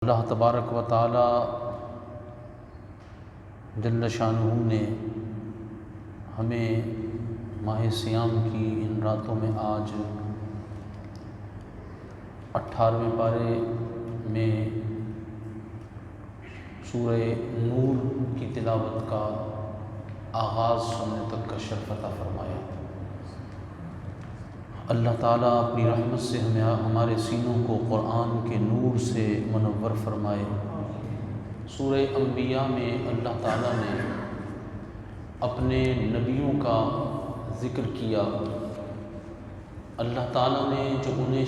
اللہ تبارک و تعالی جل شانہ نے ہمیں ماہ صیام کی ان راتوں میں آج 18ویں پارے میں سورہ نور کی تلاوت کا آغاز سننے تک کا شرف عطا فرمایا۔ اللہ تعالیٰ اپنی رحمت سے ہمارے سینوں کو قرآن کے نور سے منور فرمائے۔ سورہ انبیاء میں اللہ تعالیٰ نے اپنے نبیوں کا ذکر کیا۔ اللہ تعالیٰ نے جو انہیں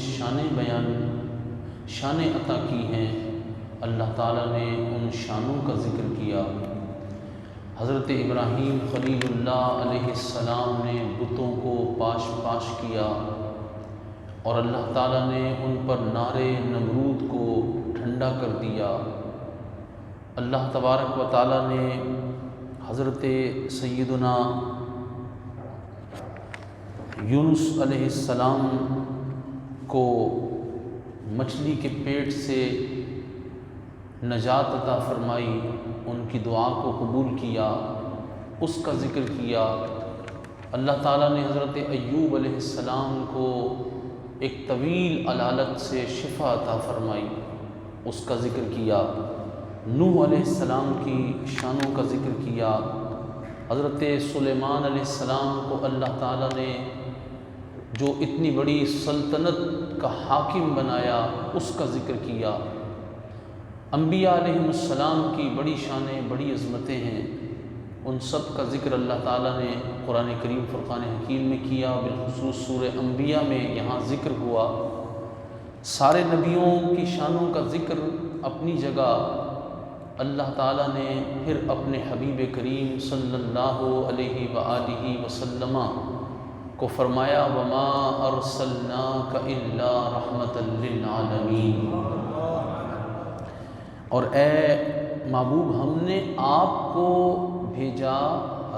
شانیں عطا کی ہیں، اللہ تعالیٰ نے ان شانوں کا ذکر کیا۔ حضرت ابراہیم خلیل اللہ علیہ السلام نے بتوں کو پاش کیا اور اللہ تعالیٰ نے ان پر نار نمرود کو ٹھنڈا کر دیا۔ اللہ تبارک و تعالیٰ نے حضرت سیدنا یونس علیہ السلام کو مچھلی کے پیٹ سے نجات عطا فرمائی، ان کی دعا کو قبول کیا، اس کا ذکر کیا۔ اللہ تعالیٰ نے حضرت ایوب علیہ السلام کو ایک طویل علالت سے شفا عطا فرمائی، اس کا ذکر کیا۔ نوح علیہ السلام کی شانوں کا ذکر کیا۔ حضرت سلیمان علیہ السلام کو اللہ تعالیٰ نے جو اتنی بڑی سلطنت کا حاکم بنایا، اس کا ذکر کیا۔ انبیاء علیہ السلام کی بڑی شانیں، بڑی عظمتیں ہیں، ان سب کا ذکر اللہ تعالیٰ نے قرآن کریم فرقان حکیم میں کیا۔ بالخصوص سورہ انبیاء میں یہاں ذکر ہوا۔ سارے نبیوں کی شانوں کا ذکر اپنی جگہ اللہ تعالیٰ نے پھر اپنے حبیب کریم صلی اللہ علیہ وآلہ وسلم کو فرمایا، وما ارسلناک الا رحمۃ للعالمین، اور اے محبوب ہم نے آپ کو بھیجا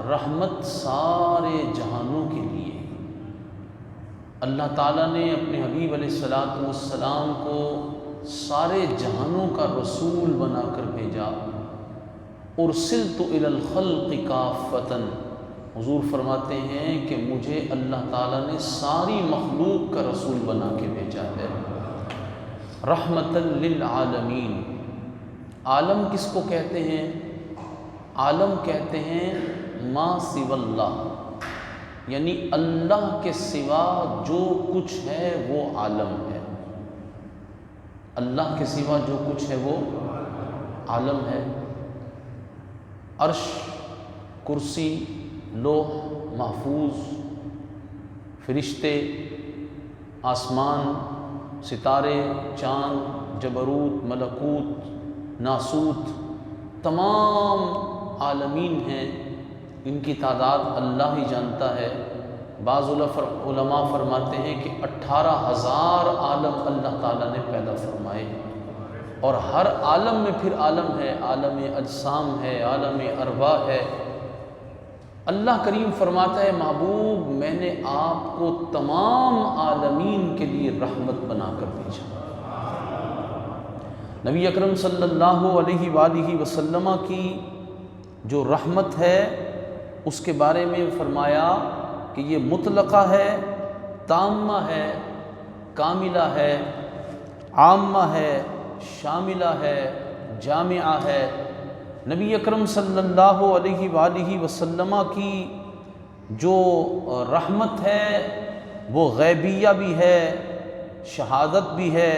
رحمت سارے جہانوں کے لیے۔ اللہ تعالیٰ نے اپنے حبیب علیہ السلام کو سارے جہانوں کا رسول بنا کر بھیجا۔ ارسلت الی الخلق کافۃ، حضور فرماتے ہیں کہ مجھے اللہ تعالیٰ نے ساری مخلوق کا رسول بنا کے بھیجا ہے۔ رحمۃ للعالمین، عالم کس کو کہتے ہیں؟ عالم کہتے ہیں ما سوی اللہ، یعنی اللہ کے سوا جو کچھ ہے وہ عالم ہے۔ اللہ کے سوا جو کچھ ہے وہ عالم ہے۔ عرش، کرسی، لوح محفوظ، فرشتے، آسمان، ستارے، چاند، جبروت، ملکوت، ناسوت، تمام عالمین ہیں، ان کی تعداد اللہ ہی جانتا ہے۔ بعض علماء فرماتے ہیں کہ 18,000 عالم اللہ تعالیٰ نے پیدا فرمائے، اور ہر عالم میں پھر عالم ہے، عالم اجسام ہے، عالم ارواح ہے۔ اللہ کریم فرماتا ہے محبوب میں نے آپ کو تمام عالمین کے لیے رحمت بنا کر بھیجا۔ نبی اکرم صلی اللہ علیہ وآلہ وسلم کی جو رحمت ہے اس کے بارے میں فرمایا کہ یہ مطلقہ ہے، تامہ ہے، کاملہ ہے، عامہ ہے، شاملہ ہے، جامعہ ہے۔ نبی اکرم صلی اللہ علیہ وآلہ وسلم کی جو رحمت ہے وہ غیبیہ بھی ہے، شہادت بھی ہے،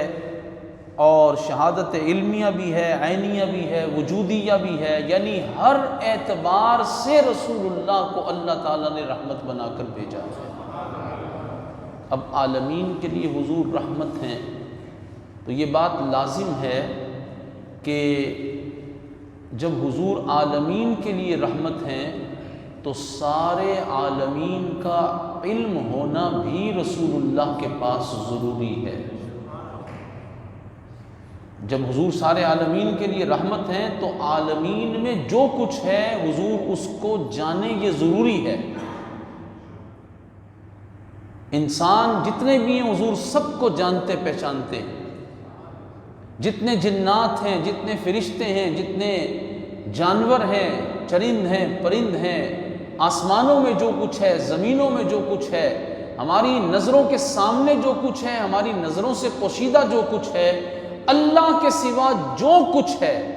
اور شہادت علمیہ بھی ہے، عینیہ بھی ہے، وجودیہ بھی ہے، یعنی ہر اعتبار سے رسول اللہ کو اللہ تعالیٰ نے رحمت بنا کر بھیجا ہے۔ اب عالمین کے لیے حضور رحمت ہیں، تو یہ بات لازم ہے کہ جب حضور عالمین کے لیے رحمت ہیں تو سارے عالمین کا علم ہونا بھی رسول اللہ کے پاس ضروری ہے۔ جب حضور سارے عالمین کے لیے رحمت ہیں تو عالمین میں جو کچھ ہے حضور اس کو جانے یہ ضروری ہے۔ انسان جتنے بھی ہیں حضور سب کو جانتے پہچانتے ہیں، جتنے جنات ہیں، جتنے فرشتے ہیں، جتنے جانور ہیں، چرند ہیں، پرند ہیں، آسمانوں میں جو کچھ ہے، زمینوں میں جو کچھ ہے، ہماری نظروں کے سامنے جو کچھ ہے، ہماری نظروں سے پوشیدہ جو کچھ ہے، اللہ کے سوا جو کچھ ہے،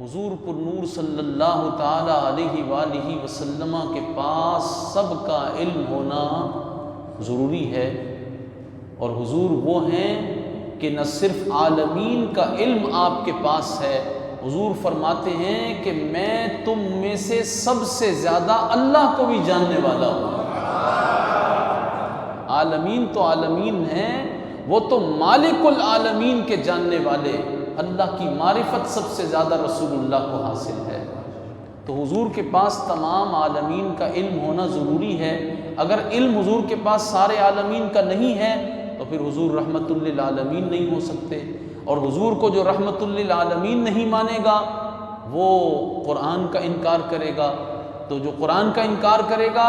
حضور پر نور صلی اللہ تعالی علیہ وآلہ وسلم کے پاس سب کا علم ہونا ضروری ہے۔ اور حضور وہ ہیں کہ نہ صرف عالمین کا علم آپ کے پاس ہے، حضور فرماتے ہیں کہ میں تم میں سے سب سے زیادہ اللہ کو بھی جاننے والا ہوں۔ عالمین تو عالمین ہیں، وہ تو مالک العالمین کے جاننے والے، اللہ کی معرفت سب سے زیادہ رسول اللہ کو حاصل ہے۔ تو حضور کے پاس تمام عالمین کا علم ہونا ضروری ہے۔ اگر علم حضور کے پاس سارے عالمین کا نہیں ہے تو پھر حضور رحمت للعالمین نہیں ہو سکتے، اور حضور کو جو رحمت للعالمین نہیں مانے گا وہ قرآن کا انکار کرے گا، تو جو قرآن کا انکار کرے گا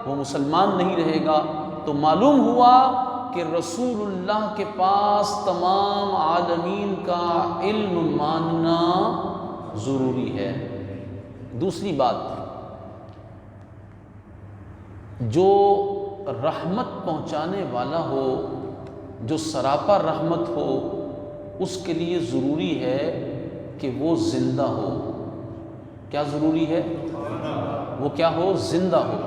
وہ مسلمان نہیں رہے گا۔ تو معلوم ہوا کہ رسول اللہ کے پاس تمام عالمین کا علم ماننا ضروری ہے۔ دوسری بات، جو رحمت پہنچانے والا ہو، جو سراپا رحمت ہو، اس کے لیے ضروری ہے کہ وہ زندہ ہو۔ کیا ضروری ہے؟ وہ کیا ہو؟ زندہ ہو،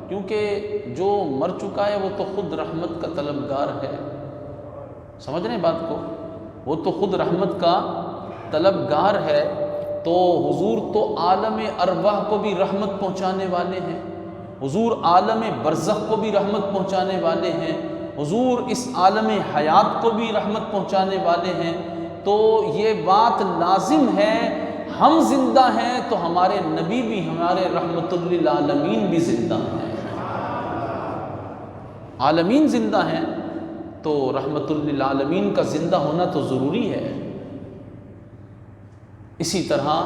کیونکہ جو مر چکا ہے وہ تو خود رحمت کا طلبگار ہے۔ سمجھ رہے ہیں بات کو؟ وہ تو خود رحمت کا طلبگار ہے۔ تو حضور تو عالم ارواح کو بھی رحمت پہنچانے والے ہیں، حضور عالم برزخ کو بھی رحمت پہنچانے والے ہیں، حضور اس عالم حیات کو بھی رحمت پہنچانے والے ہیں۔ تو یہ بات لازم ہے، ہم زندہ ہیں تو ہمارے نبی بھی، ہمارے رحمت للعالمین بھی زندہ ہیں۔ عالمین زندہ ہیں تو رحمت للعالمین کا زندہ ہونا تو ضروری ہے۔ اسی طرح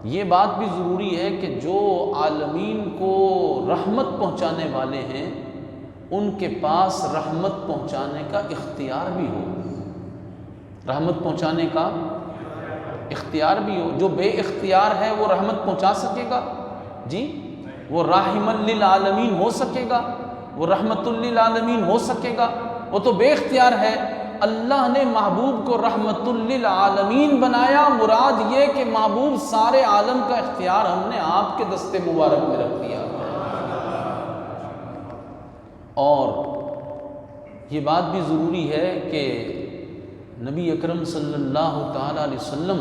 یہ بات بھی ضروری ہے کہ جو عالمین کو رحمت پہنچانے والے ہیں ان کے پاس رحمت پہنچانے کا اختیار بھی ہو، رحمت پہنچانے کا اختیار بھی ہو۔ جو بے اختیار ہے وہ رحمت پہنچا سکے گا؟ جی، وہ راحم للعالمین ہو سکے گا؟ وہ رحمت للعالمین ہو سکے گا؟ وہ تو بے اختیار ہے۔ اللہ نے محبوب کو رحمت للعالمین بنایا، مراد یہ کہ محبوب سارے عالم کا اختیار ہم نے آپ کے دستے مبارک میں رکھ دیا ہے۔ اور یہ بات بھی ضروری ہے کہ نبی اکرم صلی اللہ تعالیٰ علیہ وسلم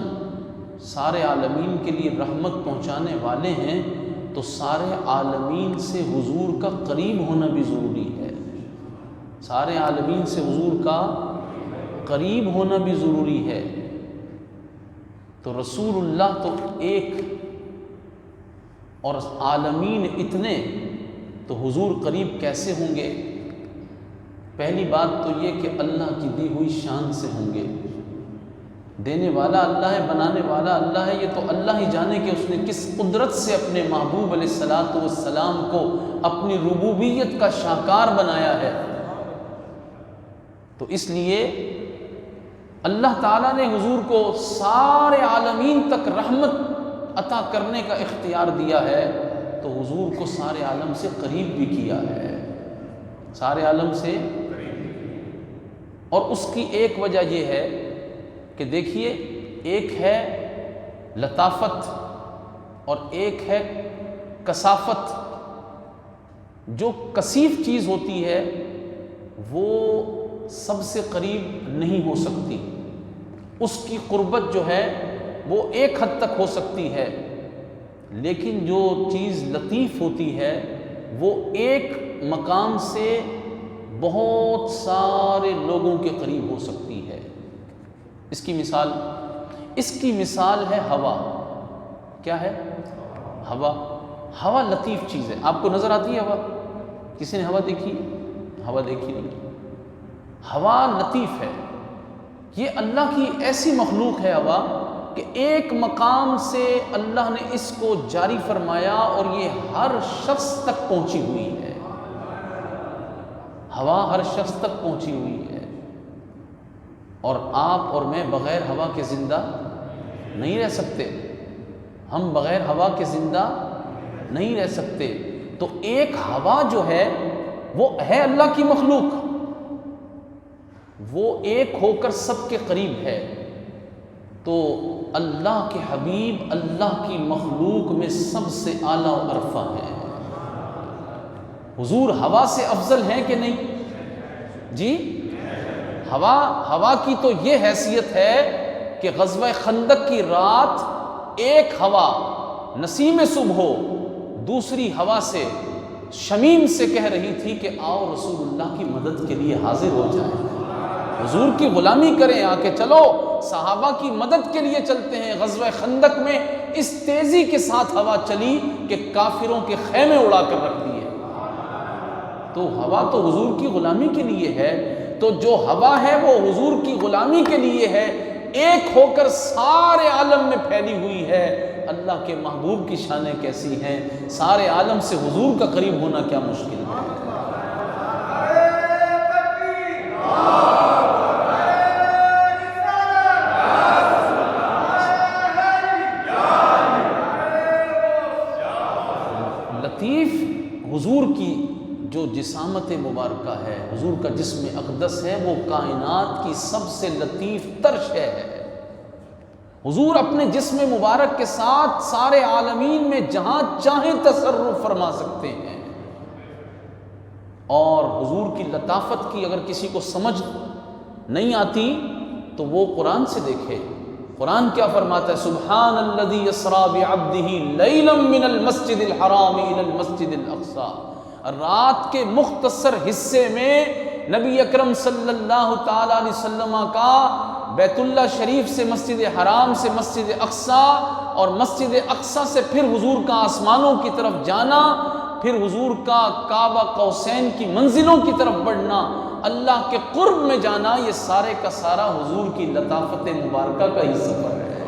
سارے عالمین کے لیے رحمت پہنچانے والے ہیں، تو سارے عالمین سے حضور کا قریب ہونا بھی ضروری ہے، سارے عالمین سے حضور کا قریب ہونا بھی ضروری ہے۔ تو رسول اللہ تو ایک اور عالمین اتنے، تو حضور قریب کیسے ہوں گے؟ پہلی بات تو یہ کہ اللہ کی دی ہوئی شان سے ہوں گے۔ دینے والا اللہ ہے، بنانے والا اللہ ہے، یہ تو اللہ ہی جانے کہ اس نے کس قدرت سے اپنے محبوب علیہ الصلاۃ والسلام کو اپنی ربوبیت کا شاہکار بنایا ہے۔ تو اس لیے اللہ تعالیٰ نے حضور کو سارے عالمین تک رحمت عطا کرنے کا اختیار دیا ہے، تو حضور کو سارے عالم سے قریب بھی کیا ہے، سارے عالم سے۔ اور اس کی ایک وجہ یہ ہے کہ دیکھیے، ایک ہے لطافت اور ایک ہے کثافت۔ جو کثیف چیز ہوتی ہے وہ سب سے قریب نہیں ہو سکتی، اس کی قربت جو ہے وہ ایک حد تک ہو سکتی ہے، لیکن جو چیز لطیف ہوتی ہے وہ ایک مقام سے بہت سارے لوگوں کے قریب ہو سکتی ہے۔ اس کی مثال ہے ہوا۔ کیا ہے؟ ہوا۔ ہوا لطیف چیز ہے۔ آپ کو نظر آتی ہے ہوا؟ کسی نے ہوا دیکھی؟ ہوا دیکھی نہیں۔ ہوا لطیف ہے، یہ اللہ کی ایسی مخلوق ہے ہوا کہ ایک مقام سے اللہ نے اس کو جاری فرمایا اور یہ ہر شخص تک پہنچی ہوئی ہے۔ ہوا ہر شخص تک پہنچی ہوئی ہے۔ اور آپ اور میں بغیر ہوا کے زندہ نہیں رہ سکتے، ہم بغیر ہوا کے زندہ نہیں رہ سکتے۔ تو ایک ہوا جو ہے وہ ہے اللہ کی مخلوق، وہ ایک ہو کر سب کے قریب ہے۔ تو اللہ کے حبیب اللہ کی مخلوق میں سب سے اعلیٰ و ارفع ہے۔ حضور ہوا سے افضل ہیں کہ نہیں؟ جی، ہوا کی تو یہ حیثیت ہے کہ غزوہ خندق کی رات ایک ہوا نسیم صبح ہو دوسری ہوا سے شمیم سے کہہ رہی تھی کہ آؤ رسول اللہ کی مدد کے لیے حاضر ہو جائیں، حضور کی غلامی کریں، آ کے چلو صحابہ کی مدد کے لیے چلتے ہیں۔ غزوہ خندق میں اس تیزی کے ساتھ ہوا چلی کہ کافروں کے خیمے اڑا کر رکھ دیے۔ تو ہوا تو حضور کی غلامی کے لیے ہے، تو جو ہوا ہے وہ حضور کی غلامی کے لیے ہے، ایک ہو کر سارے عالم میں پھیلی ہوئی ہے۔ اللہ کے محبوب کی شانیں کیسی ہیں، سارے عالم سے حضور کا قریب ہونا کیا مشکل ہے۔ لطیف حضور کی جو جسامت مبارکہ ہے، حضور کا جسم اقدس ہے، وہ کائنات کی سب سے لطیف تر شے ہے۔ حضور اپنے جسم مبارک کے ساتھ سارے عالمین میں جہاں چاہیں تصرف فرما سکتے ہیں۔ اور حضور کی لطافت کی اگر کسی کو سمجھ نہیں آتی تو وہ قرآن سے دیکھے۔ قرآن کیا فرماتا ہے؟ سبحان الذی اسریٰ بعبدہ لیلا من المسجد الحرام الی المسجد الاقصی۔ رات کے مختصر حصے میں نبی اکرم صلی اللہ تعالی علیہ وسلم کا بیت اللہ شریف سے مسجد حرام سے مسجد اقصی اور مسجد اقصی سے پھر حضور کا آسمانوں کی طرف جانا، پھر حضور کا کعبہ قوسین کی منزلوں کی طرف بڑھنا، اللہ کے قرب میں جانا، یہ سارے کا سارا حضور کی لطافت مبارکہ کا ہی سفر ہے۔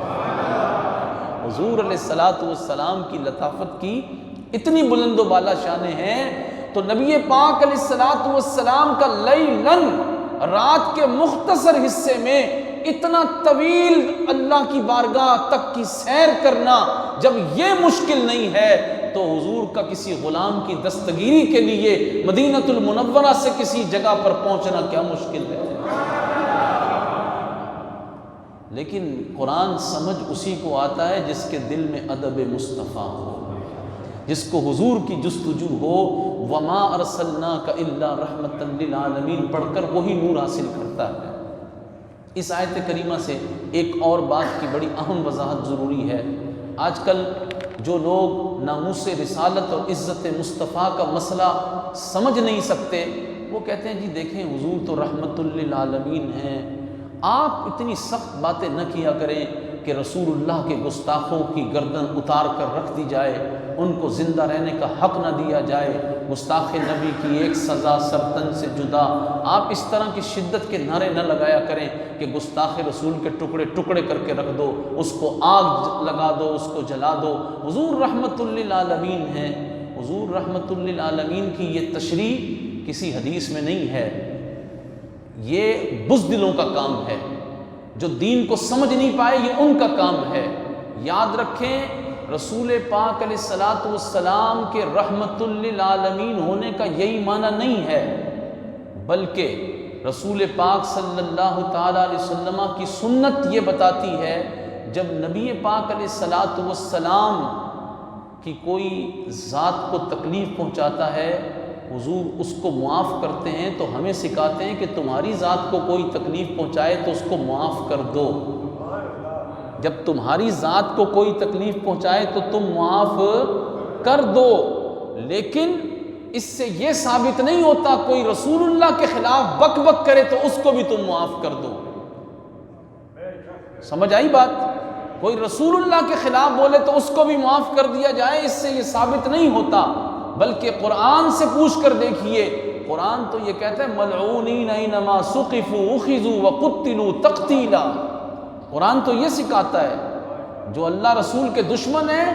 حضور علیہ الصلوۃ والسلام کی لطافت کی اتنی بلند و بالا شانیں ہیں، تو نبی پاک علیہ الصلوۃ والسلام کا لیلاً رات کے مختصر حصے میں اتنا طویل اللہ کی بارگاہ تک کی سیر کرنا جب یہ مشکل نہیں ہے تو حضور کا کسی غلام کی دستگیری کے لیے مدینہ المنورہ سے کسی جگہ پر پہنچنا کیا مشکل ہے۔ لیکن قرآن سمجھ اسی کو آتا ہے جس کے دل میں ادب مصطفیٰ ہو، جس کو حضور کی جستجو ہو۔ وما ارسلناک الا رحمۃ للعالمین پڑھ کر وہی نور حاصل کرتا ہے۔ اس آیت کریمہ سے ایک اور بات کی بڑی اہم وضاحت ضروری ہے۔ آج کل جو لوگ ناموس رسالت اور عزت مصطفیٰ کا مسئلہ سمجھ نہیں سکتے، وہ کہتے ہیں جی دیکھیں حضور تو رحمت للعالمین ہیں، آپ اتنی سخت باتیں نہ کیا کریں کہ رسول اللہ کے گستاخوں کی گردن اتار کر رکھ دی جائے، ان کو زندہ رہنے کا حق نہ دیا جائے، گستاخ نبی کی ایک سزا سرتن سے جدا۔ آپ اس طرح کی شدت کے نعرے نہ لگایا کریں کہ گستاخ رسول کے ٹکڑے ٹکڑے کر کے رکھ دو، اس کو آگ لگا دو، اس کو جلا دو۔ حضور رحمت للعالمین ہیں۔ حضور رحمت للعالمین کی یہ تشریح کسی حدیث میں نہیں ہے، یہ بزدلوں کا کام ہے، جو دین کو سمجھ نہیں پائے یہ ان کا کام ہے۔ یاد رکھیں رسول پاک علیہ الصلوۃ والسلام کے رحمت للعالمین ہونے کا یہی معنی نہیں ہے، بلکہ رسول پاک صلی اللہ تعالی علیہ وسلم کی سنت یہ بتاتی ہے جب نبی پاک علیہ الصلوۃ والسلام کی کوئی ذات کو تکلیف پہنچاتا ہے حضور اس کو معاف کرتے ہیں، تو ہمیں سکھاتے ہیں کہ تمہاری ذات کو کوئی تکلیف پہنچائے تو اس کو معاف کر دو۔ جب تمہاری ذات کو کوئی تکلیف پہنچائے تو تم معاف کر دو، لیکن اس سے یہ ثابت نہیں ہوتا کوئی رسول اللہ کے خلاف بک بک کرے تو اس کو بھی تم معاف کر دو۔ سمجھ آئی بات؟ کوئی رسول اللہ کے خلاف بولے تو اس کو بھی معاف کر دیا جائے، اس سے یہ ثابت نہیں ہوتا، بلکہ قرآن سے پوچھ کر دیکھیے۔ قرآن تو یہ کہتا ہے ملعونین اینما ثقفوا اخذوا وقتلوا تقتیلا۔ قرآن تو یہ سکھاتا ہے جو اللہ رسول کے دشمن ہیں،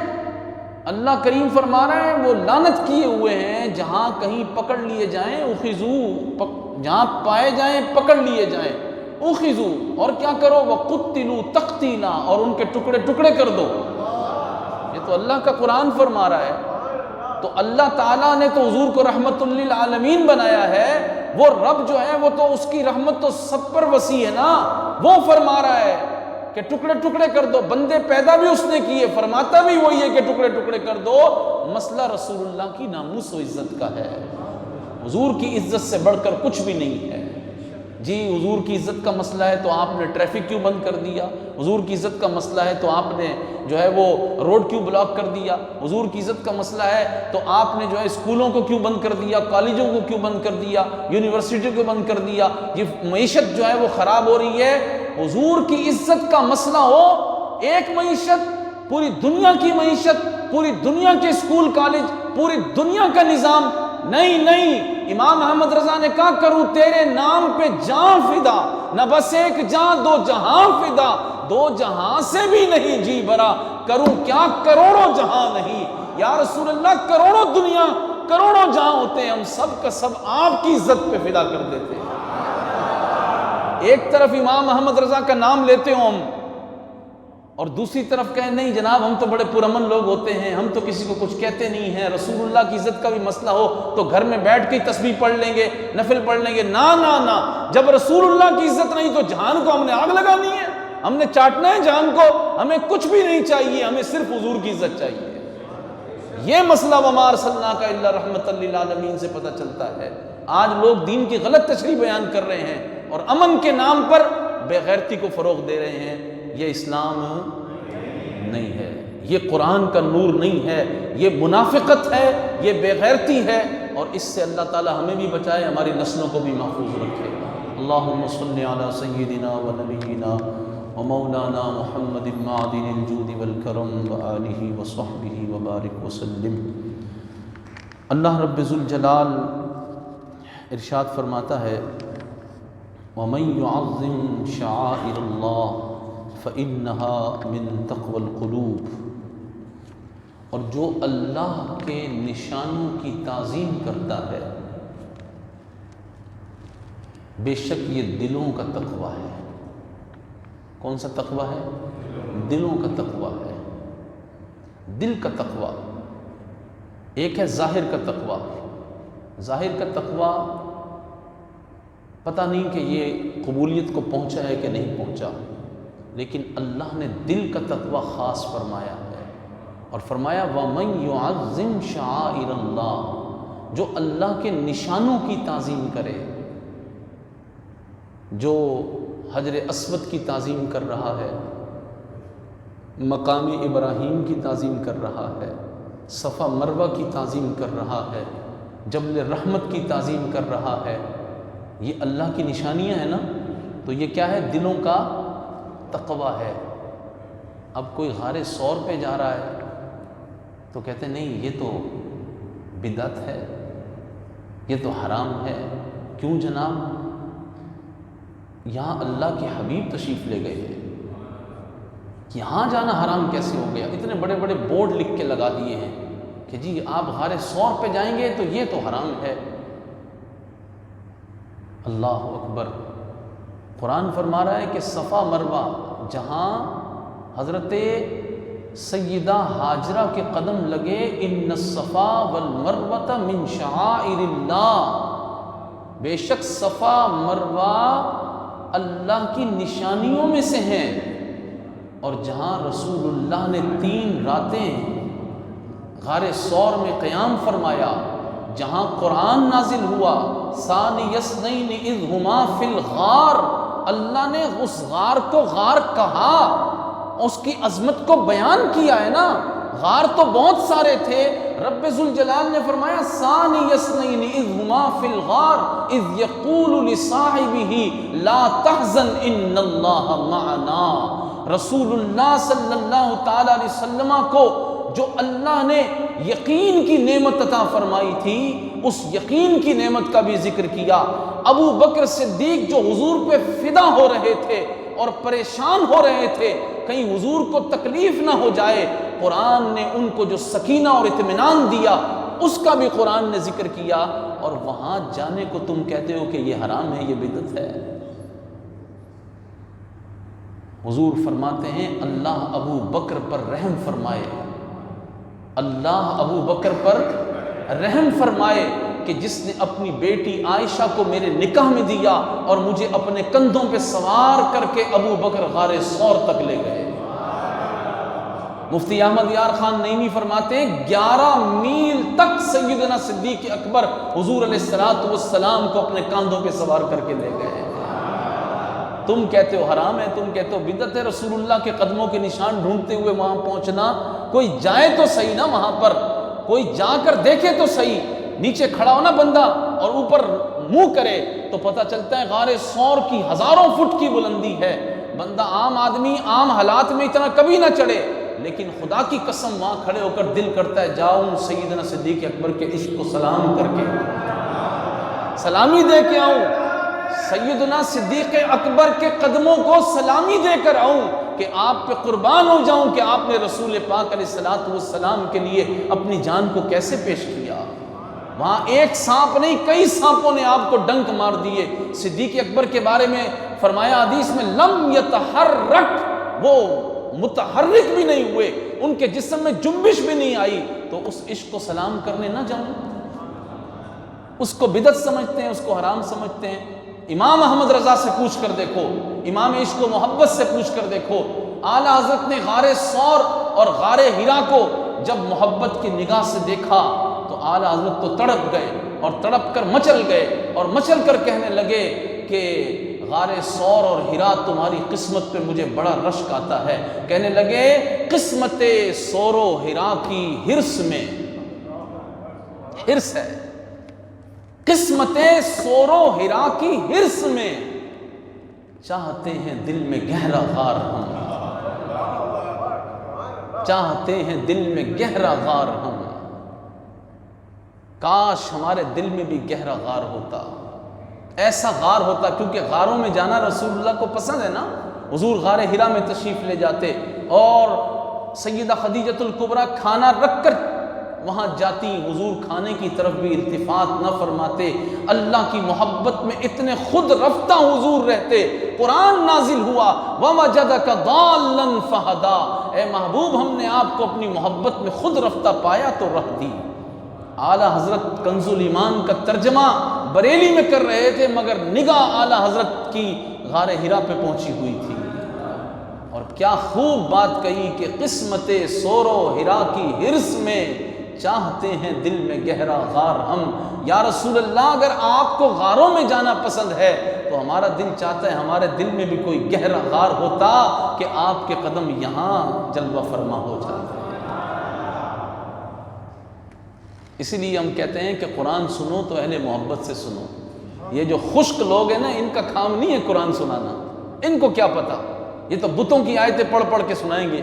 اللہ کریم فرما رہے ہیں وہ لعنت کیے ہوئے ہیں، جہاں کہیں پکڑ لیے جائیں اخذوا، جہاں پائے جائیں پکڑ لیے جائیں، اخذوا، اور کیا کرو، وقتلوا تقتیلا، اور ان کے ٹکڑے ٹکڑے کر دو۔ یہ تو اللہ کا قرآن فرما رہا ہے۔ تو اللہ تعالیٰ نے تو حضور کو رحمت للعالمین بنایا ہے، وہ رب جو ہے وہ تو اس کی رحمت تو سب پر وسیع ہے نا، وہ فرما رہا ہے کہ ٹکڑے ٹکڑے کر دو۔ بندے پیدا بھی اس نے کیے، فرماتا بھی وہی ہے کہ ٹکڑے ٹکڑے کر دو۔ مسئلہ رسول اللہ کی ناموس و عزت کا ہے، حضور کی عزت سے بڑھ کر کچھ بھی نہیں ہے۔ جی حضور کی عزت کا مسئلہ ہے تو آپ نے ٹریفک کیوں بند کر دیا، حضور کی عزت کا مسئلہ ہے تو آپ نے جو ہے وہ روڈ کیوں بلاک کر دیا، حضور کی عزت کا مسئلہ ہے تو آپ نے جو ہے اسکولوں کو کیوں بند کر دیا، کالجوں کو کیوں بند کر دیا، یونیورسٹی کو بند کر دیا، یہ معیشت جو ہے وہ خراب ہو رہی ہے۔ حضور کی عزت کا مسئلہ ہو، ایک معیشت، پوری دنیا کی معیشت، پوری دنیا کے اسکول کالج، پوری دنیا کا نظام، نہیں، امام احمد رضا نے کہا کروں تیرے نام پہ جان فدا، نہ بس ایک جان دو جہاں فدا، دو جہاں سے بھی نہیں جی بھرا، کروں کیا کروڑوں جہاں نہیں۔ یا رسول اللہ کروڑوں دنیا کروڑوں جہاں ہوتے ہیں، ہم سب کا سب آپ کی عزت پہ فدا کر دیتے ہیں۔ ایک طرف امام احمد رضا کا نام لیتے ہوں ہم، اور دوسری طرف کہیں نہیں جناب ہم تو بڑے پرامن لوگ ہوتے ہیں، ہم تو کسی کو کچھ کہتے نہیں ہیں، رسول اللہ کی عزت کا بھی مسئلہ ہو تو گھر میں بیٹھ کے تسبیح پڑھ لیں گے، نفل پڑھ لیں گے۔ نا، جب رسول اللہ کی عزت نہیں تو جہان کو ہم نے آگ لگانی ہے، ہم نے چاٹنا ہے جہان کو، ہمیں کچھ بھی نہیں چاہیے، ہمیں صرف حضور کی عزت چاہیے۔ یہ مسئلہ وما ارسلناک الا رحمۃ للعالمین سے پتہ چلتا ہے۔ آج لوگ دین کی غلط تشریح بیان کر رہے ہیں اور امن کے نام پر بے غیرتی کو فروغ دے رہے ہیں۔ یہ اسلام نہیں ہے، یہ قرآن کا نور نہیں ہے، یہ منافقت ہے، یہ بے غیرتی ہے، اور اس سے اللہ تعالی ہمیں بھی بچائے، ہماری نسلوں کو بھی محفوظ رکھے۔ اللہم صلی علی سیدنا و نبینا و مولانا محمد معدن الجود والکرم و آلہ و صحبہ وبارک وسلم۔ اللہ رب ذوالجلال ارشاد فرماتا ہے وَمَن يُعَظِّمْ شَعَائِرَ اللَّهِ فَإِنَّهَا مِن تَقْوَى الْقُلُوبِ، اور جو اللہ کے نشانوں کی تعظیم کرتا ہے بے شک یہ دلوں کا تقویٰ ہے۔ کون سا تقویٰ ہے؟ دلوں کا تقویٰ ہے۔ دل کا تقویٰ ایک ہے ظاہر کا تقویٰ۔ ظاہر کا تقویٰ پتہ نہیں کہ یہ قبولیت کو پہنچا ہے کہ نہیں پہنچا، لیکن اللہ نے دل کا تقویٰ خاص فرمایا ہے، اور فرمایا وَمَن يُعَظِّمْ شَعَائِرَ اللَّهِ، جو اللہ کے نشانوں کی تعظیم کرے، جو حجر اسود کی تعظیم کر رہا ہے، مقام ابراہیم کی تعظیم کر رہا ہے، صفا مروہ کی تعظیم کر رہا ہے، جبل رحمت کی تعظیم کر رہا ہے، یہ اللہ کی نشانیاں ہیں نا، تو یہ کیا ہے؟ دلوں کا تقویٰ ہے۔ اب کوئی غار ثور پہ جا رہا ہے تو کہتے ہیں نہیں یہ تو بدعت ہے، یہ تو حرام ہے۔ کیوں جناب؟ یہاں اللہ کے حبیب تشریف لے گئے ہیں، یہاں جانا حرام کیسے ہو گیا؟ اتنے بڑے بڑے بورڈ لکھ کے لگا دیے ہیں کہ جی آپ غار ثور پہ جائیں گے تو یہ تو حرام ہے۔ اللہ اکبر! قرآن فرما رہا ہے کہ صفا مروہ جہاں حضرت سیدہ ہاجرہ کے قدم لگے، ان الصفا والمروہ من شعائر اللہ، بے شک صفا مروہ اللہ کی نشانیوں میں سے ہیں، اور جہاں رسول اللہ نے 3 راتیں غار ثور میں قیام فرمایا، جہاں قرآن نازل ہوا، ثانی اثنین اذ ہما فی الغار، اللہ نے اس غار کو غار کہا، اس کی عظمت کو بیان کیا ہے نا۔ غار تو بہت سارے تھے، رب ذوالجلال نے فرمایا ثانی اثنین اذ ہما فی الغار اذ یقول لصاحبہ لا تحزن ان اللہ معنا۔ رسول اللہ صلی اللہ تعالی علیہ وسلم کو جو اللہ نے یقین کی نعمت عطا فرمائی تھی، اس یقین کی نعمت کا بھی ذکر کیا۔ ابو بکر صدیق جو حضور پہ فدا ہو رہے تھے اور پریشان ہو رہے تھے کہیں حضور کو تکلیف نہ ہو جائے، قرآن نے ان کو جو سکینہ اور اطمینان دیا اس کا بھی قرآن نے ذکر کیا، اور وہاں جانے کو تم کہتے ہو کہ یہ حرام ہے، یہ بدعت ہے۔ حضور فرماتے ہیں اللہ ابو بکر پر رحم فرمائے، اللہ ابو بکر پر رحم فرمائے کہ جس نے اپنی بیٹی عائشہ کو میرے نکاح میں دیا اور مجھے اپنے کندھوں پہ سوار کر کے ابو بکر غار ثور تک لے گئے۔ مفتی احمد یار خان نعیمی فرماتے ہیں 11 میل تک سیدنا صدیق اکبر حضور علیہ الصلوۃ والسلام کو اپنے کاندھوں پہ سوار کر کے لے گئے۔ تم کہتے ہو حرام ہے، تم کہتے ہو بدعت ہے، رسول اللہ کے قدموں کے نشان ڈھونڈتے ہوئے وہاں پہنچنا، کوئی جائے تو صحیح نا وہاں پر، کوئی جا کر دیکھے تو صحیح، نیچے کھڑا ہو نا بندہ اور اوپر منہ کرے تو پتہ چلتا ہے غار ثور کی ہزاروں فٹ کی بلندی ہے۔ بندہ عام آدمی عام حالات میں اتنا کبھی نہ چڑھے، لیکن خدا کی قسم وہاں کھڑے ہو کر دل کرتا ہے جاؤں سیدنا صدیق اکبر کے عشق کو سلام کر کے سلامی دے کے آؤں، سیدنا صدیق اکبر کے قدموں کو سلامی دے کر آؤں کہ آپ پہ قربان ہو جاؤں کہ آپ نے رسول پاک علیہ الصلوۃ والسلام کے لیے اپنی جان کو کیسے پیش کیا۔ وہاں ایک سانپ نہیں، کئی سانپوں نے آپ کو ڈنک مار دیے۔ صدیق اکبر کے بارے میں فرمایا حدیث میں لم یتحرک، وہ متحرک بھی نہیں ہوئے، ان کے جسم میں جنبش بھی نہیں آئی، تو اس عشق کو سلام کرنے نہ جاؤں؟ اس کو بدعت سمجھتے ہیں، اس کو حرام سمجھتے ہیں۔ امام احمد رضا سے پوچھ کر دیکھو، امام عشق و محبت سے پوچھ کر دیکھو، اعلیٰ حضرت نے غار ثور اور غار حرا کو جب محبت کی نگاہ سے دیکھا تو اعلیٰ حضرت تو تڑپ گئے اور تڑپ کر مچل گئے اور مچل کر کہنے لگے کہ غار ثور اور حرا تمہاری قسمت پہ مجھے بڑا رشک آتا ہے۔ کہنے لگے قسمت ثور و حرا کی ہرس میں، ہرس ہے، قسمت ثور و حرا کی ہرس میں، چاہتے ہیں دل میں گہرا غار ہم، چاہتے ہیں دل میں گہرا غار ہم، کاش ہمارے دل میں بھی گہرا غار ہوتا، ایسا غار ہوتا، کیونکہ غاروں میں جانا رسول اللہ کو پسند ہے نا۔ حضور غار حرا میں تشریف لے جاتے اور سیدہ خدیجۃ الکبریٰ کھانا رکھ کر وہاں جاتی، حضور کھانے کی طرف بھی التفات نہ فرماتے، اللہ کی محبت میں اتنے خود رفتہ حضور رہتے۔ قرآن نازل ہوا وَوَجَدَكَ ضَالًّا فَهَدَىٰ، اے محبوب ہم نے آپ کو اپنی محبت میں خود رفتہ پایا تو راہ دی۔ اعلیٰ حضرت کنز الایمان کا ترجمہ بریلی میں کر رہے تھے، مگر نگاہ اعلیٰ حضرت کی غار حرا پہ پہنچی ہوئی تھی، اور کیا خوب بات کہی کہ قسمت ثور و حرا کی ہرس میں، چاہتے ہیں دل میں گہرا غار ہم۔ یا رسول اللہ اگر آپ کو غاروں میں جانا پسند ہے تو ہمارا دل چاہتا ہے ہمارے دل میں بھی کوئی گہرا غار ہوتا کہ آپ کے قدم یہاں جلوہ فرما ہو جاتے۔ اسی لیے ہم کہتے ہیں کہ قرآن سنو تو اہل محبت سے سنو۔ یہ جو خشک لوگ ہیں نا، ان کا کام نہیں ہے قرآن سنانا، ان کو کیا پتا، یہ تو بتوں کی آیتیں پڑھ پڑھ کے سنائیں گے،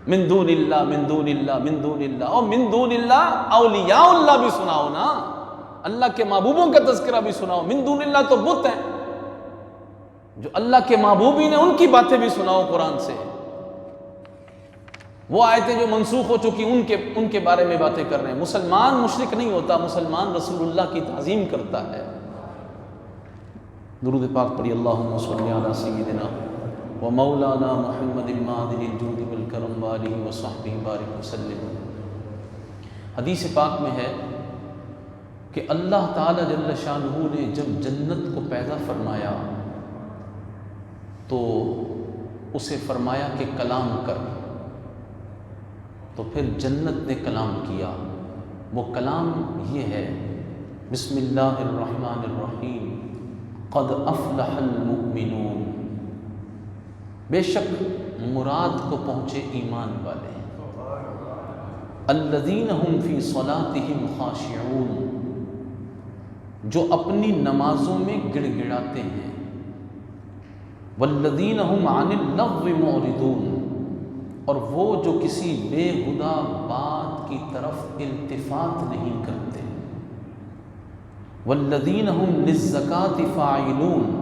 من دون اللہ من دون اللہ من دون اللہ، اور من دون اللہ اولیاء اللہ بھی سناؤ نا، اللہ کے محبوبوں کا تذکرہ بھی سناؤ۔ من دون اللہ تو بت ہیں، جو اللہ کے محبوبین ہیں ان کی باتیں بھی سناؤ قرآن سے۔ وہ آیتیں جو منسوخ ہو چکی ان کے بارے میں باتیں کر رہے ہیں۔ مسلمان مشرک نہیں ہوتا، مسلمان رسول اللہ کی تعظیم کرتا ہے۔ درود پاک پڑھی، اللہم صلی علی سیدنا و مولانا محمد المعدن الجود والکرم وآلہ وصحبہ بارک وسلم۔ حدیث پاک میں ہے کہ اللہ تعالی جل شانہ نے جب جنت کو پیدا فرمایا تو اسے فرمایا کہ کلام کر، تو پھر جنت نے کلام کیا۔ وہ کلام یہ ہے، بسم اللہ الرحمن الرحیم، قد افلح المؤمنون، بے شک مراد کو پہنچے ایمان والے، الذین هم فی صلاتهم خاشعون، جو اپنی نمازوں میں گڑ گڑاتے ہیں، والذین هم عن اللغو معرضون، اور وہ جو کسی بے ہدہ بات کی طرف التفات نہیں کرتے، والذین هم للزکاة فاعلون،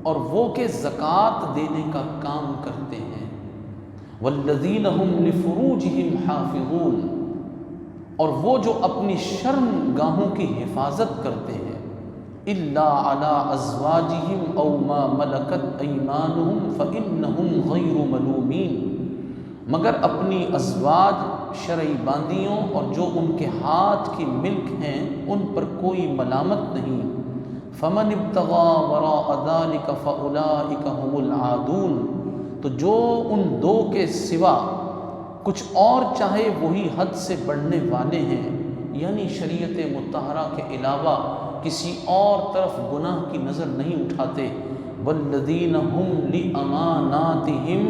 اور وہ کہ زکوٰۃ دینے کا کام کرتے ہیں، والذین هم لفروجهم حافظون، اور وہ جو اپنی شرم گاہوں کی حفاظت کرتے ہیں، الا علی ازواجہم او ما ملکت ایمانہم فانہم غیر ملومین، مگر اپنی ازواج شرعی باندیوں اور جو ان کے ہاتھ کی ملک ہیں ان پر کوئی ملامت نہیں۔ فمن ابتغى وراء ذلك فاولئک هم العادون، تو جو ان دو کے سوا کچھ اور چاہے وہی حد سے بڑھنے والے ہیں، یعنی شریعت مطہرہ کے علاوہ کسی اور طرف گناہ کی نظر نہیں اٹھاتے۔ والذین هم لاماناتہم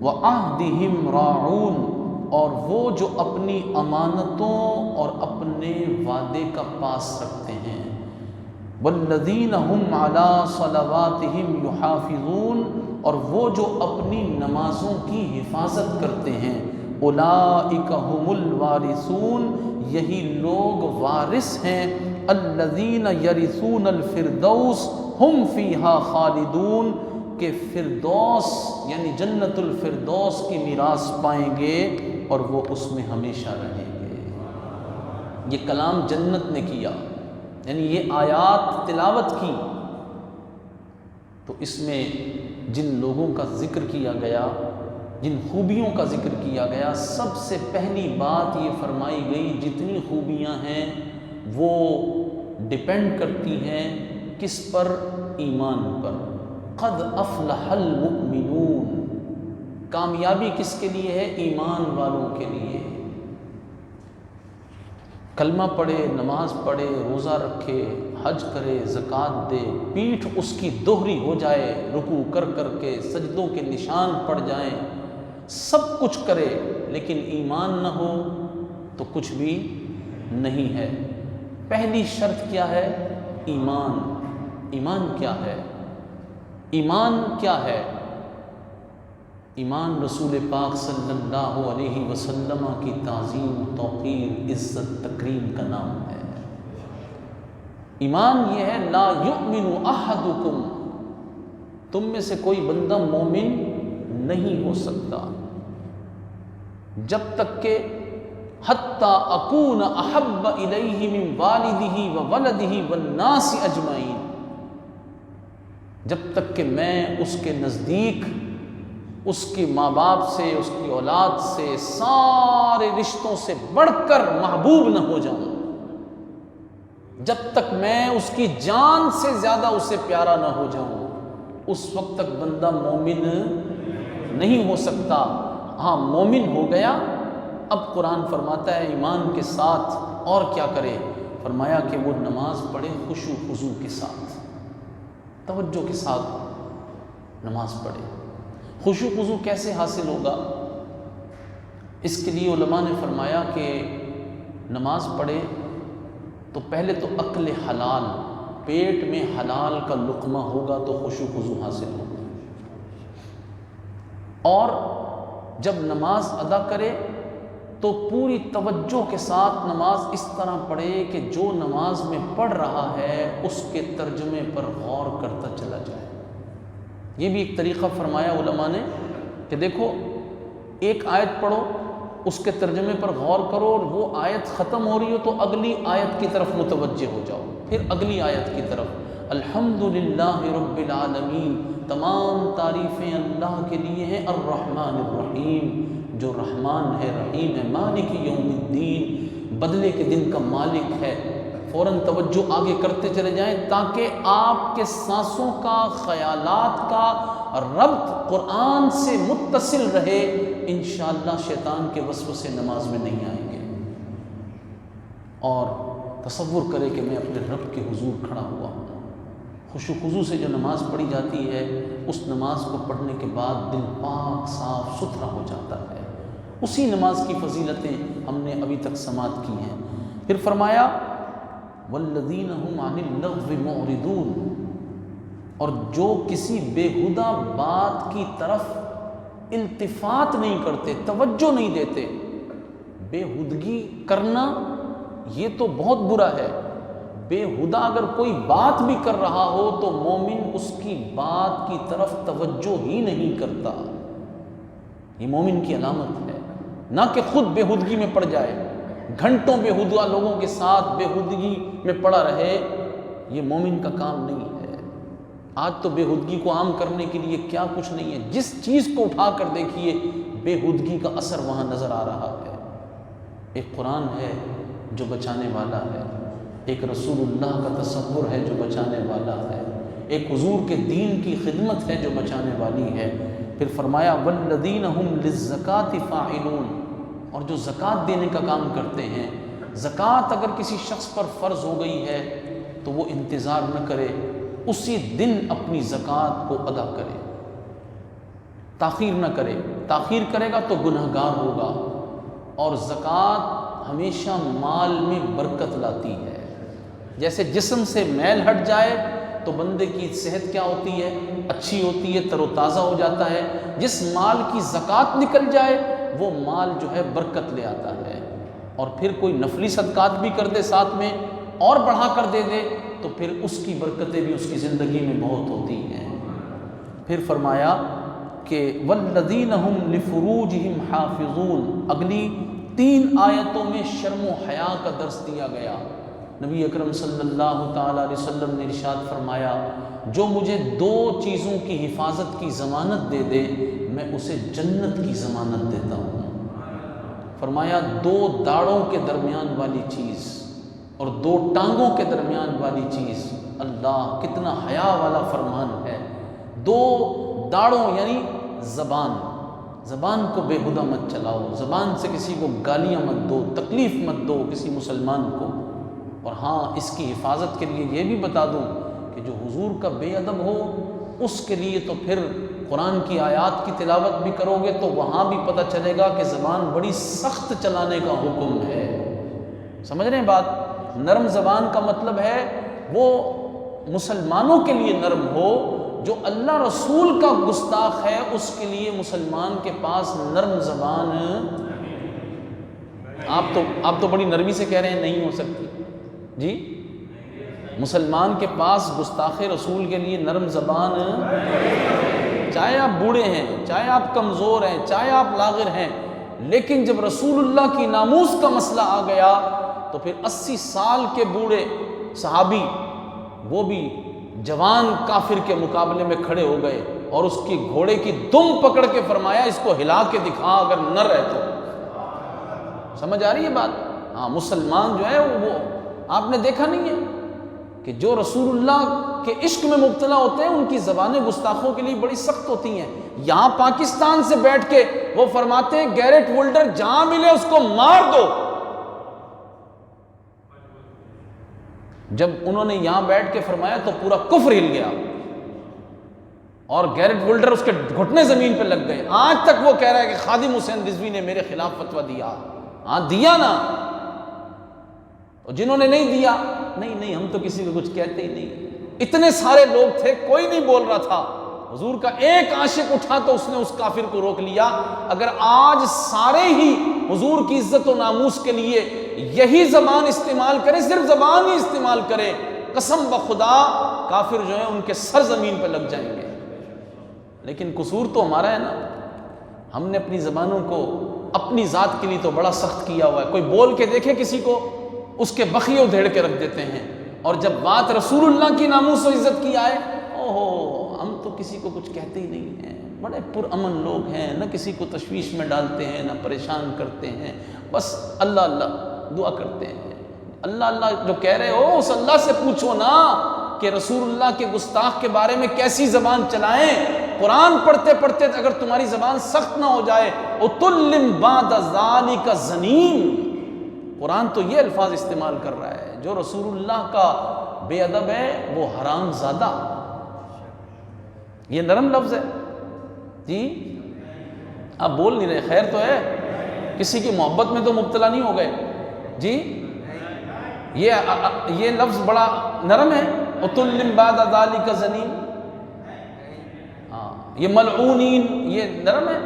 وعہدہم راعون، اور وہ جو اپنی امانتوں اور اپنے وعدے کا پاس رکھتے ہیں۔ والذین هم علی صلواتہم یحافظون، اور وہ جو اپنی نمازوں کی حفاظت کرتے ہیں۔ اولئک هم الوارثون، یہی لوگ وارث ہیں۔ الذین یرثون الفردوس ہم فیہا خالدون، کہ فردوس یعنی جنت الفردوس کی میراث پائیں گے اور وہ اس میں ہمیشہ رہیں گے۔ یہ کلام جنت نے کیا، یعنی یہ آیات تلاوت کی تو اس میں جن لوگوں کا ذکر کیا گیا، جن خوبیوں کا ذکر کیا گیا، سب سے پہلی بات یہ فرمائی گئی جتنی خوبیاں ہیں وہ ڈپینڈ کرتی ہیں کس پر؟ ایمان پر۔ قد افلح المؤمنون، کامیابی کس کے لیے ہے؟ ایمان والوں کے لیے۔ کلمہ پڑھے، نماز پڑھے، روزہ رکھے، حج کرے، زکوٰۃ دے، پیٹھ اس کی دوہری ہو جائے، رکوع کر کر کے سجدوں کے نشان پڑ جائیں، سب کچھ کرے لیکن ایمان نہ ہو تو کچھ بھی نہیں ہے۔ پہلی شرط کیا ہے؟ ایمان۔ ایمان کیا ہے؟ ایمان کیا ہے؟ ایمان رسول پاک صلی اللہ علیہ وسلم کی تعظیم، توقیر، عزت، تکریم کا نام ہے۔ ایمان یہ ہے لا یؤمن احدکم، تم میں سے کوئی بندہ مومن نہیں ہو سکتا جب تک کہ حتی اکون احب الیہ من والدہ وولدہ والناس اجمعین، جب تک کہ میں اس کے نزدیک اس کے ماں باپ سے، اس کی اولاد سے، سارے رشتوں سے بڑھ کر محبوب نہ ہو جاؤں، جب تک میں اس کی جان سے زیادہ اسے پیارا نہ ہو جاؤں، اس وقت تک بندہ مومن نہیں ہو سکتا۔ ہاں مومن ہو گیا، اب قرآن فرماتا ہے ایمان کے ساتھ اور کیا کرے؟ فرمایا کہ وہ نماز پڑھے خشوع خضوع کے ساتھ، توجہ کے ساتھ نماز پڑھے۔ خشوع خضوع کیسے حاصل ہوگا؟ اس کے لیے علماء نے فرمایا کہ نماز پڑھے تو پہلے تو عقل حلال، پیٹ میں حلال کا لقمہ ہوگا تو خشوع خضوع حاصل ہوگا، اور جب نماز ادا کرے تو پوری توجہ کے ساتھ نماز اس طرح پڑھے کہ جو نماز میں پڑھ رہا ہے اس کے ترجمے پر غور کرتا چلا جائے۔ یہ بھی ایک طریقہ فرمایا علماء نے کہ دیکھو ایک آیت پڑھو، اس کے ترجمے پر غور کرو، اور وہ آیت ختم ہو رہی ہو تو اگلی آیت کی طرف متوجہ ہو جاؤ، پھر اگلی آیت کی طرف۔ الحمدللہ رب العالمین، تمام تعریفیں اللہ کے لیے ہیں، الرحمن الرحیم، جو رحمان ہے، رحیم ہے، مالک یوم الدین، بدلے کے دن کا مالک ہے۔ فوراً توجہ آگے کرتے چلے جائیں تاکہ آپ کے سانسوں کا، خیالات کا ربط قرآن سے متصل رہے، انشاءاللہ شیطان کے وسوسے نماز میں نہیں آئیں گے۔ اور تصور کرے کہ میں اپنے رب کے حضور کھڑا ہوا ہوں۔ خشوع خضوع سے جو نماز پڑھی جاتی ہے، اس نماز کو پڑھنے کے بعد دل پاک صاف ستھرا ہو جاتا ہے۔ اسی نماز کی فضیلتیں ہم نے ابھی تک سماعت کی ہیں۔ پھر فرمایا والذین هم عن اللغو معرضون، اور جو کسی بےہودہ بات کی طرف التفات نہیں کرتے، توجہ نہیں دیتے۔ بےہودگی کرنا یہ تو بہت برا ہے، بےہودہ اگر کوئی بات بھی کر رہا ہو تو مومن اس کی بات کی طرف توجہ ہی نہیں کرتا، یہ مومن کی علامت ہے۔ نہ کہ خود بےہودگی میں پڑ جائے، گھنٹوں بےہودہ لوگوں کے ساتھ بےہودگی میں پڑا رہے، یہ مومن کا کام نہیں ہے۔ آج تو بےہودگی کو عام کرنے کے لیے کیا کچھ نہیں ہے، جس چیز کو اٹھا کر دیکھیے بےہودگی کا اثر وہاں نظر آ رہا ہے۔ ایک قرآن ہے جو بچانے والا ہے، ایک رسول اللہ کا تصور ہے جو بچانے والا ہے، ایک حضور کے دین کی خدمت ہے جو بچانے والی ہے۔ پھر فرمایا والذین هم للزکاۃ فاعلون، اور جو زکوٰۃ دینے کا کام کرتے ہیں۔ زکوٰۃ اگر کسی شخص پر فرض ہو گئی ہے تو وہ انتظار نہ کرے، اسی دن اپنی زکوٰۃ کو ادا کرے، تاخیر نہ کرے۔ تاخیر کرے گا تو گنہگار ہوگا، اور زکوٰۃ ہمیشہ مال میں برکت لاتی ہے۔ جیسے جسم سے میل ہٹ جائے تو بندے کی صحت کیا ہوتی ہے؟ اچھی ہوتی ہے، تر و تازہ ہو جاتا ہے۔ جس مال کی زکوٰۃ نکل جائے وہ مال جو ہے برکت لے آتا ہے۔ اور پھر کوئی نفلی صدقات بھی کر دے ساتھ میں اور بڑھا کر دے دے تو پھر اس کی برکتیں بھی اس کی زندگی میں بہت ہوتی ہیں۔ پھر فرمایا کہ والذین هم لفروجہم حافظون، اگلی 3 آیتوں میں شرم و حیا کا درس دیا گیا۔ نبی اکرم صلی اللہ تعالیٰ علیہ وسلم نے ارشاد فرمایا جو مجھے 2 چیزوں کی حفاظت کی ضمانت دے دے میں اسے جنت کی ضمانت دیتا ہوں۔ فرمایا 2 داڑوں کے درمیان والی چیز اور 2 ٹانگوں کے درمیان والی چیز، اللہ کتنا حیا والا فرمان ہے۔ 2 داڑوں یعنی زبان کو بےہودہ مت چلاؤ، زبان سے کسی کو گالیاں مت دو، تکلیف مت دو کسی مسلمان کو۔ اور ہاں اس کی حفاظت کے لیے یہ بھی بتا دوں کہ جو حضور کا بے ادب ہو اس کے لیے تو پھر قرآن کی آیات کی تلاوت بھی کرو گے تو وہاں بھی پتہ چلے گا کہ زبان بڑی سخت چلانے کا حکم ہے۔ سمجھ رہے ہیں بات؟ نرم زبان کا مطلب ہے وہ مسلمانوں کے لیے نرم ہو، جو اللہ رسول کا گستاخ ہے اس کے لیے مسلمان کے پاس نرم زبان۔ آپ تو بڑی نرمی سے کہہ رہے ہیں نہیں ہو سکتی جی۔ مسلمان کے پاس گستاخ رسول کے لیے نرم زبان، چاہے آپ بوڑھے ہیں، چاہے آپ کمزور ہیں، چاہے آپ لاغر ہیں، لیکن جب رسول اللہ کی ناموس کا مسئلہ آ گیا تو پھر 80 سال کے بوڑھے صحابی وہ بھی جوان کافر کے مقابلے میں کھڑے ہو گئے اور اس کی گھوڑے کی دم پکڑ کے فرمایا اس کو ہلا کے دکھا اگر نہ رہے تو۔ سمجھ آ رہی ہے بات؟ ہاں مسلمان جو ہے وہ آپ نے دیکھا نہیں ہے کہ جو رسول اللہ کے عشق میں مبتلا ہوتے ہیں ان کی زبانیں گستاخوں کے لیے بڑی سخت ہوتی ہیں۔ یہاں پاکستان سے بیٹھ کے وہ فرماتے ہیں گیرٹ وولڈر جہاں ملے اس کو مار دو۔ جب انہوں نے یہاں بیٹھ کے فرمایا تو پورا کفر ہل گیا اور گیرٹ وولڈر اس کے گھٹنے زمین پہ لگ گئے۔ آج تک وہ کہہ رہا ہے کہ خادم حسین رضوی نے میرے خلاف فتویٰ دیا۔ ہاں دیا نا، اور جنہوں نے نہیں دیا نہیں ہم تو کسی کو کچھ کہتے ہی نہیں۔ اتنے سارے لوگ تھے کوئی نہیں بول رہا تھا، حضور کا ایک عاشق اٹھا تو اس نے اس کافر کو روک لیا۔ اگر آج سارے ہی حضور کی عزت و ناموس کے لیے یہی زبان استعمال کریں، صرف زبان ہی استعمال کریں، قسم بخدا کافر جو ہیں ان کے سر زمین پہ لگ جائیں گے۔ لیکن قصور تو ہمارا ہے نا، ہم نے اپنی زبانوں کو اپنی ذات کے لیے تو بڑا سخت کیا ہوا ہے۔ کوئی بول کے دیکھے کسی کو اس کے بخیے ادھیڑ کے رکھ دیتے ہیں، اور جب بات رسول اللہ کی ناموس و عزت کی آئے اوہو ہم تو کسی کو کچھ کہتے ہی نہیں ہیں، بڑے پرامن لوگ ہیں، نہ کسی کو تشویش میں ڈالتے ہیں نہ پریشان کرتے ہیں، بس اللہ اللہ دعا کرتے ہیں۔ اللہ اللہ جو کہہ رہے ہو اس اللہ سے پوچھو نا کہ رسول اللہ کے گستاخ کے بارے میں کیسی زبان چلائیں۔ قرآن پڑھتے پڑھتے اگر تمہاری زبان سخت نہ ہو جائے اُتُلِّمْ بَعْدَ ذَلِكَ زَنِيمٌ، قرآن تو یہ الفاظ استعمال کر رہا ہے جو رسول اللہ کا بے ادب ہے وہ حرام زادہ۔ یہ نرم لفظ ہے جی، آپ بول نہیں رہے، خیر تو ہے، کسی کی محبت میں تو مبتلا نہیں ہو گئے جی۔ یہ لفظ بڑا نرم ہے، اُتُلِّمْ بَعْدَ ذَلِكَ زَنِيمٌ۔ ہاں یہ ملعونین یہ نرم ہے،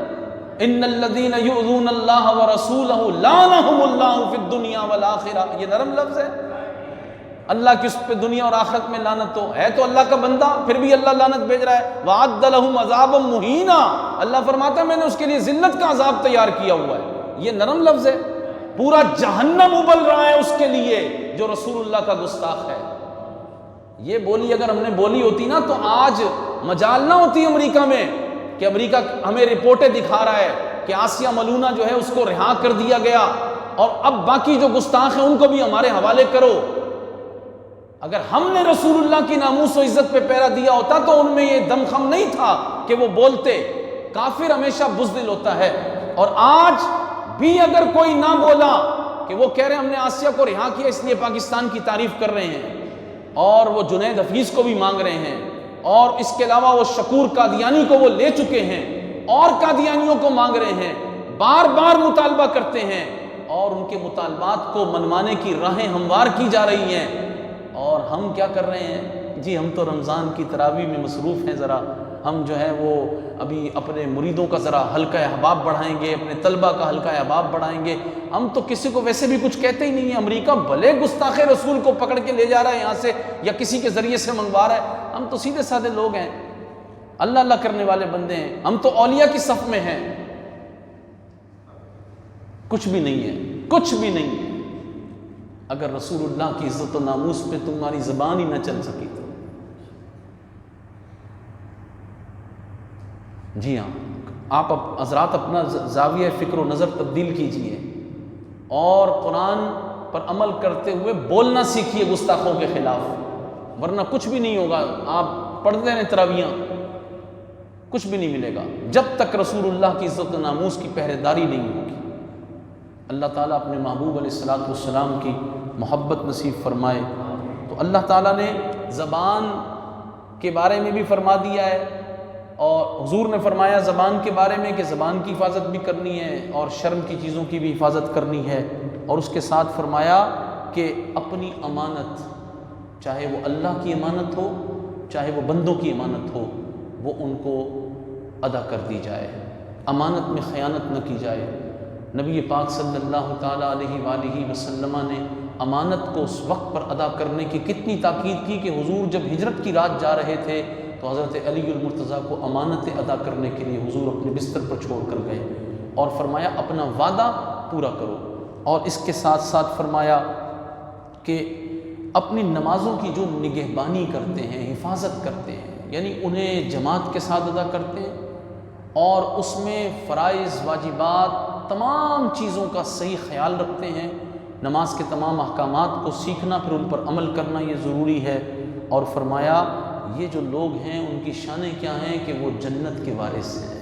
ان الذین یؤذون اللہ ورسولہ لعنہم اللہ فی الدنیا والآخرہ، یہ نرم لفظ ہے۔ اللہ کی اس پہ دنیا اور آخرت میں لعنت ہو، ہے تو اللہ کا بندہ پھر بھی اللہ لعنت بھیج رہا ہے۔ وَأَعَدَّ لَهُمْ عَذَابًا مُهِينًا، اللہ فرماتا ہے میں نے اس کے لیے ذلت کا عذاب تیار کیا ہوا ہے۔ یہ نرم لفظ ہے، پورا جہنم ابل رہا ہے اس کے لیے جو رسول اللہ کا گستاخ ہے۔ یہ بولی اگر ہم نے بولی ہوتی نا تو آج مجال نہ ہوتی امریکہ میں کہ امریکہ ہمیں رپورٹیں دکھا رہا ہے کہ آسیہ ملونہ جو ہے اس کو رہا کر دیا گیا اور اب باقی جو گستاخ ہیں ان کو بھی ہمارے حوالے کرو۔ اگر ہم نے رسول اللہ کی ناموس و عزت پہ پہرا دیا ہوتا تو ان میں یہ دم خم نہیں تھا کہ وہ بولتے۔ کافر ہمیشہ بزدل ہوتا ہے، اور آج بھی اگر کوئی نہ بولا کہ وہ کہہ رہے ہیں ہم نے آسیہ کو رہا کیا اس لیے پاکستان کی تعریف کر رہے ہیں، اور وہ جنید حفیظ کو بھی مانگ رہے ہیں، اور اس کے علاوہ وہ شکور قادیانی کو وہ لے چکے ہیں اور قادیانیوں کو مانگ رہے ہیں، بار بار مطالبہ کرتے ہیں، اور ان کے مطالبات کو منوانے کی راہیں ہموار کی جا رہی ہیں، اور ہم کیا کر رہے ہیں؟ جی ہم تو رمضان کی تراویح میں مصروف ہیں، ذرا ہم جو ہے وہ ابھی اپنے مریدوں کا ذرا حلقہ احباب بڑھائیں گے، اپنے طلبہ کا حلقہ احباب بڑھائیں گے۔ ہم تو کسی کو ویسے بھی کچھ کہتے ہی نہیں ہیں۔ امریکہ بھلے گستاخ رسول کو پکڑ کے لے جا رہا ہے یہاں سے یا کسی کے ذریعے سے منگوا رہا ہے، ہم تو سیدھے سادے لوگ ہیں، اللہ اللہ کرنے والے بندے ہیں، ہم تو اولیاء کی صف میں ہیں۔ کچھ بھی نہیں ہے، کچھ بھی نہیں ہے۔ اگر رسول اللہ کی عزت و ناموس پہ تمہاری زبان ہی نہ چل سکی تو جی ہاں، آپ حضرات اپنا زاویہ فکر و نظر تبدیل کیجئے اور قرآن پر عمل کرتے ہوئے بولنا سیکھیے گستاخوں کے خلاف، ورنہ کچھ بھی نہیں ہوگا۔ آپ پڑھتے ہیں تراویحاں، کچھ بھی نہیں ملے گا جب تک رسول اللہ کی عزت و ناموس کی پہرے داری نہیں ہوگی۔ اللہ تعالیٰ اپنے محبوب علیہ الصلوۃ والسلام کی محبت نصیب فرمائے۔ تو اللہ تعالیٰ نے زبان کے بارے میں بھی فرما دیا ہے، اور حضور نے فرمایا زبان کے بارے میں کہ زبان کی حفاظت بھی کرنی ہے اور شرم کی چیزوں کی بھی حفاظت کرنی ہے، اور اس کے ساتھ فرمایا کہ اپنی امانت، چاہے وہ اللہ کی امانت ہو چاہے وہ بندوں کی امانت ہو، وہ ان کو ادا کر دی جائے، امانت میں خیانت نہ کی جائے۔ نبی پاک صلی اللہ تعالیٰ علیہ وآلہ وسلم نے امانت کو اس وقت پر ادا کرنے کی کتنی تاکید کی کہ حضور جب ہجرت کی رات جا رہے تھے تو حضرت علی المرتضیٰ کو امانتیں ادا کرنے کے لیے حضور اپنے بستر پر چھوڑ کر گئے، اور فرمایا اپنا وعدہ پورا کرو، اور اس کے ساتھ ساتھ فرمایا کہ اپنی نمازوں کی جو نگہبانی کرتے ہیں، حفاظت کرتے ہیں، یعنی انہیں جماعت کے ساتھ ادا کرتے ہیں، اور اس میں فرائض واجبات تمام چیزوں کا صحیح خیال رکھتے ہیں۔ نماز کے تمام احکامات کو سیکھنا، پھر ان پر عمل کرنا یہ ضروری ہے۔ اور فرمایا یہ جو لوگ ہیں ان کی شانیں کیا ہیں کہ وہ جنت کے وارث ہیں،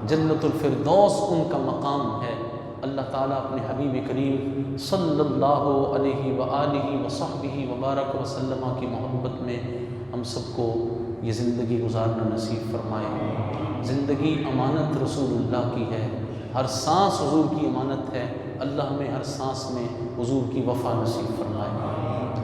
جنت الفردوس ان کا مقام ہے۔ اللہ تعالیٰ اپنے حبیب کریم صلی اللہ علیہ وآلہ وصحبہ وبارک وسلم کی محبت میں ہم سب کو یہ زندگی گزارنا نصیب فرمائے۔ زندگی امانت رسول اللہ کی ہے، ہر سانس حضور کی امانت ہے، اللہ ہمیں ہر سانس میں حضور کی وفا نصیب فرمائے۔